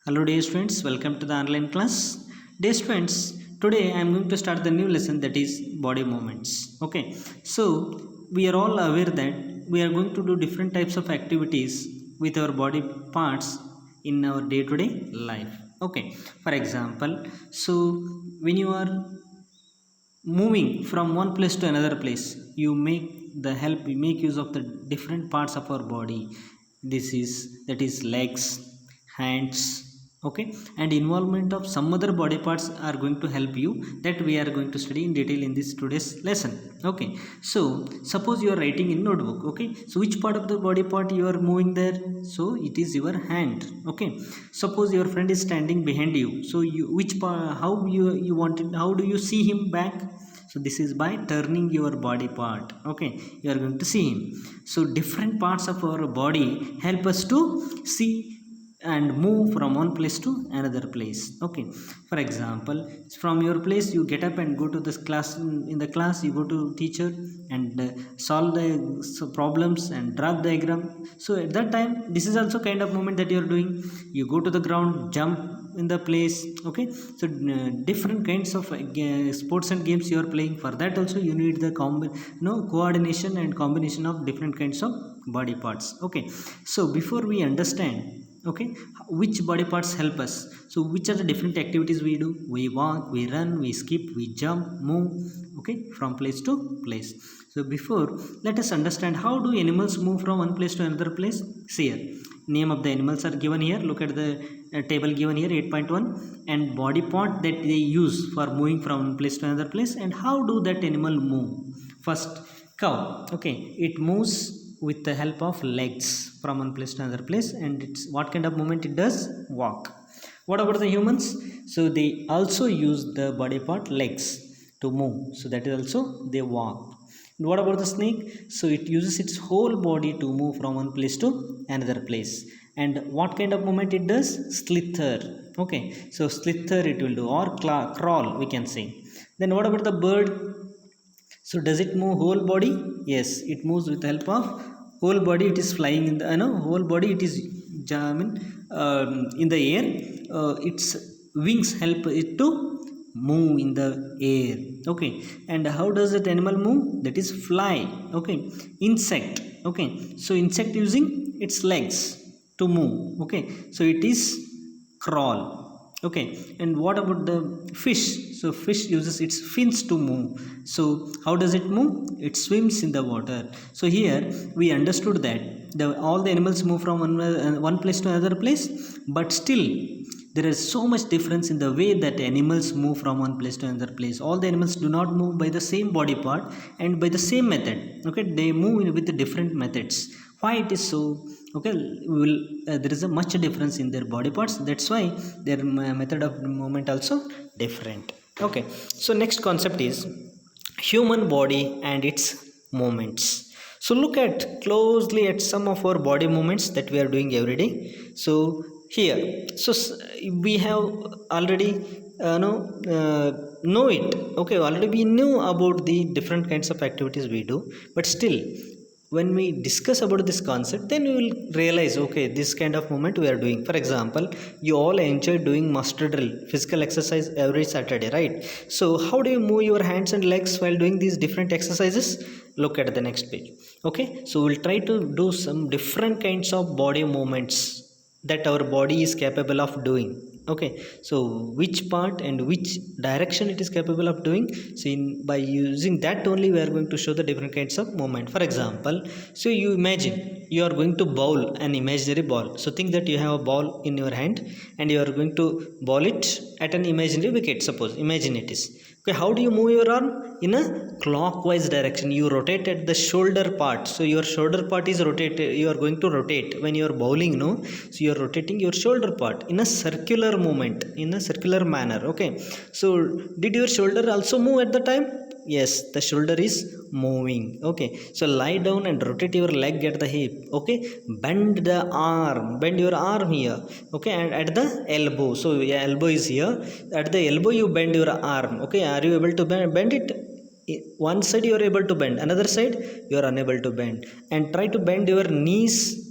Hello dear students, welcome to the online class. Dear students, today I am going to start the new lesson that is body movements. Okay, so we are all aware that we are going to do different types of activities with our body parts in our day-to-day life. Okay, for example, so when you are moving from one place to another place, you make use of the different parts of our body. That is legs, hands, okay, and involvement of some other body parts are going to help you, that we are going to study in detail in this today's lesson. Okay, so suppose you are writing in notebook. Okay, so which part of the body part you are moving there? So it is your hand. Okay, suppose your friend is standing behind you, so you which part, how you want it, how do you see him back? So this is by turning your body part. Okay, you are going to see him. So different parts of our body help us to see and move from one place to another place. Okay, for example, from your place you get up and go to this class. In the class you go to teacher and solve the problems and draw diagram. So at that time, this is also kind of movement that you are doing. You go to the ground, jump in the place. Okay, so different kinds of sports and games you are playing. For that also you need the coordination and combination of different kinds of body parts. Okay, so before we understand, okay, which body parts help us, so which are the different activities we do? We walk, we run, we skip, we jump, move, okay, from place to place. So before, let us understand how do animals move from one place to another place. See here, name of the animals are given here. Look at the table given here, 8.1, and body part that they use for moving from one place to another place. And how do that animal move? First, cow. Okay, it moves with the help of legs from one place to another place. And it's what kind of movement it does? Walk. What about the humans? So they also use the body part legs to move, so that is also they walk. And what about the snake? So it uses its whole body to move from one place to another place. And what kind of movement it does? Slither. Okay, so slither it will do, or crawl we can say. Then what about the bird? So does it move whole body? Yes, it moves with the help of whole body. It is flying in the whole body. It is in the air. Its wings help it to move in the air. Okay, and how does that animal move? That is fly. Okay, insect. Okay, so insect using its legs to move. Okay, so it is crawl. Okay, and what about the fish? So fish uses its fins to move. So how does it move? It swims in the water. So here we understood that all the animals move from one place to another place, but still there is so much difference in the way that animals move from one place to another place. All the animals do not move by the same body part and by the same method. Okay, they move with the different methods. Why it is so? Okay, there is a much difference in their body parts. That's why their method of movement also different. Okay, so next concept is human body and its movements. So look at closely at some of our body movements that we are doing every day. So here, so we have already know it. Okay, already we knew about the different kinds of activities we do, but still when we discuss about this concept, then we will realize, okay, this kind of movement we are doing. For example, you all enjoy doing muster drill, physical exercise, every Saturday, right? So how do you move your hands and legs while doing these different exercises? Look at the next page. Okay, so we'll try to do some different kinds of body movements that our body is capable of doing. Okay, so which part and which direction it is capable of doing? So by using that only we are going to show the different kinds of movement. For example, so you imagine you are going to bowl an imaginary ball. So think that you have a ball in your hand and you are going to bowl it at an imaginary wicket. Suppose, imagine it is. Okay, how do you move your arm? In a clockwise direction. You rotate at the shoulder part. So your shoulder part is rotated. You are going to rotate when you are bowling, no? So you are rotating your shoulder part in a circular movement, in a circular manner. Okay, so did your shoulder also move at the time? Yes, the shoulder is moving. Okay, so lie down and rotate your leg at the hip. Okay, bend the arm, bend your arm here. Okay, and at the elbow, so your elbow is here. At the elbow you bend your arm. Okay, are you able to bend it? One side you are able to bend, another side you are unable to bend. And try to bend your knees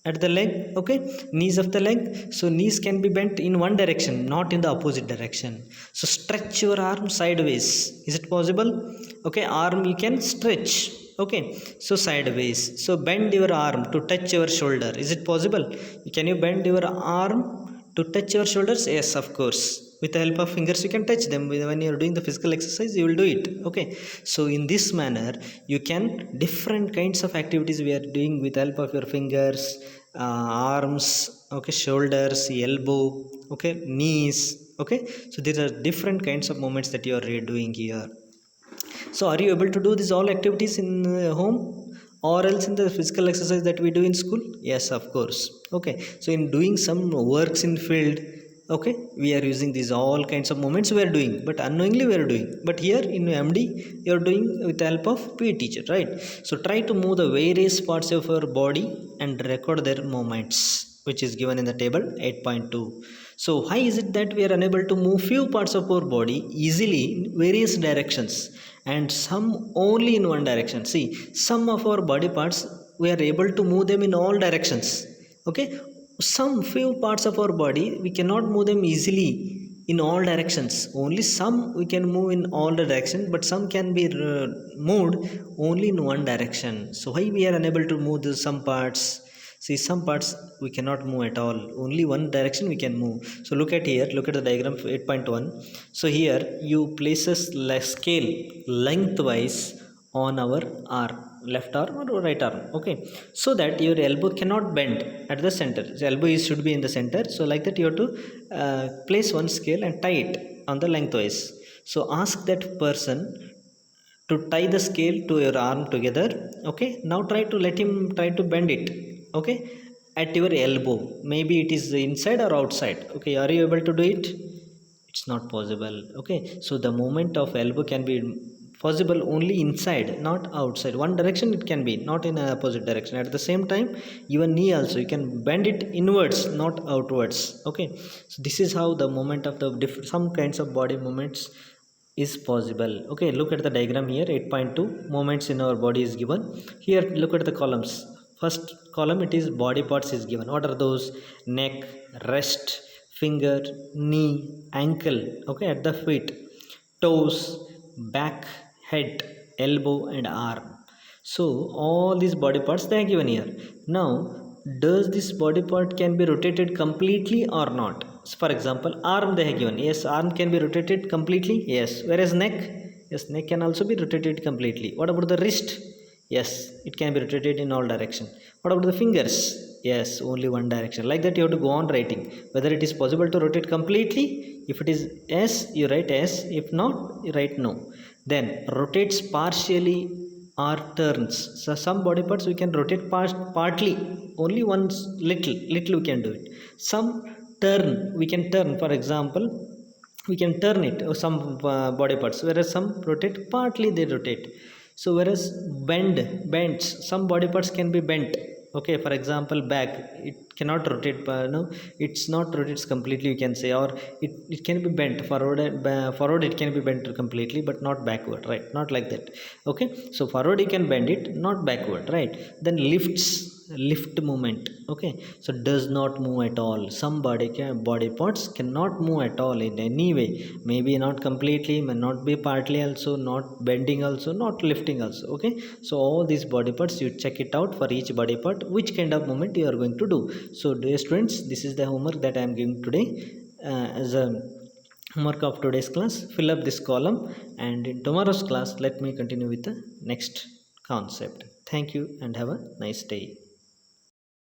at the leg, okay, knees of the leg. So knees can be bent in one direction, not in the opposite direction. So stretch your arm sideways. Is it possible? Okay, arm you can stretch, okay, so sideways. So bend your arm to touch your shoulder. Is it possible? Can you bend your arm to touch your shoulders? Yes, of course. With the help of fingers you can touch them. When you are doing the physical exercise you will do it, okay. So in this manner you can different kinds of activities we are doing with the help of your fingers, arms, okay, shoulders, elbow, okay, knees, okay. So these are different kinds of movements that you are doing here. So are you able to do these all activities in home or else in the physical exercise that we do in school? Yes, of course. Okay, so in doing some works in field, okay, we are using these all kinds of movements we are doing, but unknowingly we are doing. But here in MD you are doing with the help of PE teacher, right? So try to move the various parts of your body and record their movements, which is given in the table 8.2. So why is it that we are unable to move few parts of our body easily in various directions and some only in one direction? See, some of our body parts we are able to move them in all directions, okay. Some few parts of our body we cannot move them easily in all directions. Only some we can move in all the directions, but some can be moved only in one direction. So why we are unable to move some parts? See, some parts we cannot move at all, only one direction we can move. So look at here, look at the diagram 8.1. So here you place a scale lengthwise on our arm, left arm or right arm, okay, so that your elbow cannot bend at the center. So elbow should be in the center. So like that you have to place one scale and tie it on the lengthwise. So ask that person to tie the scale to your arm together, okay. Now try to let him try to bend it, okay, at your elbow. Maybe it is inside or outside, okay. Are you able to do it? It's not possible, okay. So the movement of elbow can be possible only inside, not outside. One direction it can be, not in a opposite direction. At the same time, even knee also you can bend it inwards, not outwards, okay. So this is how the movement of the some kinds of body movements is possible, okay. Look at the diagram here, 8.2 movements in our body is given here. Look at the columns. First column, it is body parts is given. What are those? Neck, wrist, finger, knee, ankle, okay, at the feet, toes, back, head, elbow and arm. So all these body parts they are given here. Now does this body part can be rotated completely or not? So for example, arm they have given. Yes, arm can be rotated completely, yes. Whereas neck, yes, neck can also be rotated completely. What about the wrist? Yes, it can be rotated in all direction. What about the fingers? Yes, only one direction. Like that you have to go on writing whether it is possible to rotate completely. If it is yes, you write yes. If not, you write no. Then rotates partially or turns. So some body parts we can rotate partly, only once, little we can do it. Some turn, we can turn. For example, we can turn it, or some body parts, whereas some rotate partly, they rotate. So whereas bends, some body parts can be bent, okay. For example, back, it cannot rotate, no, it's not rotates completely, you can say. Or it can be bent forward, forward it can be bent completely, but not backward, right? Not like that, okay. So forward you can bend it, not backward, right? Then lift movement, okay. So does not move at all. Some body parts cannot move at all in any way. Maybe not completely, may not be partly also, not bending also, not lifting also, okay. So all these body parts you check it out for each body part, which kind of movement you are going to do. So dear students, this is the homework that I am giving today, as a homework of today's class. Fill up this column, and in tomorrow's class let me continue with the next concept. Thank you and have a nice day.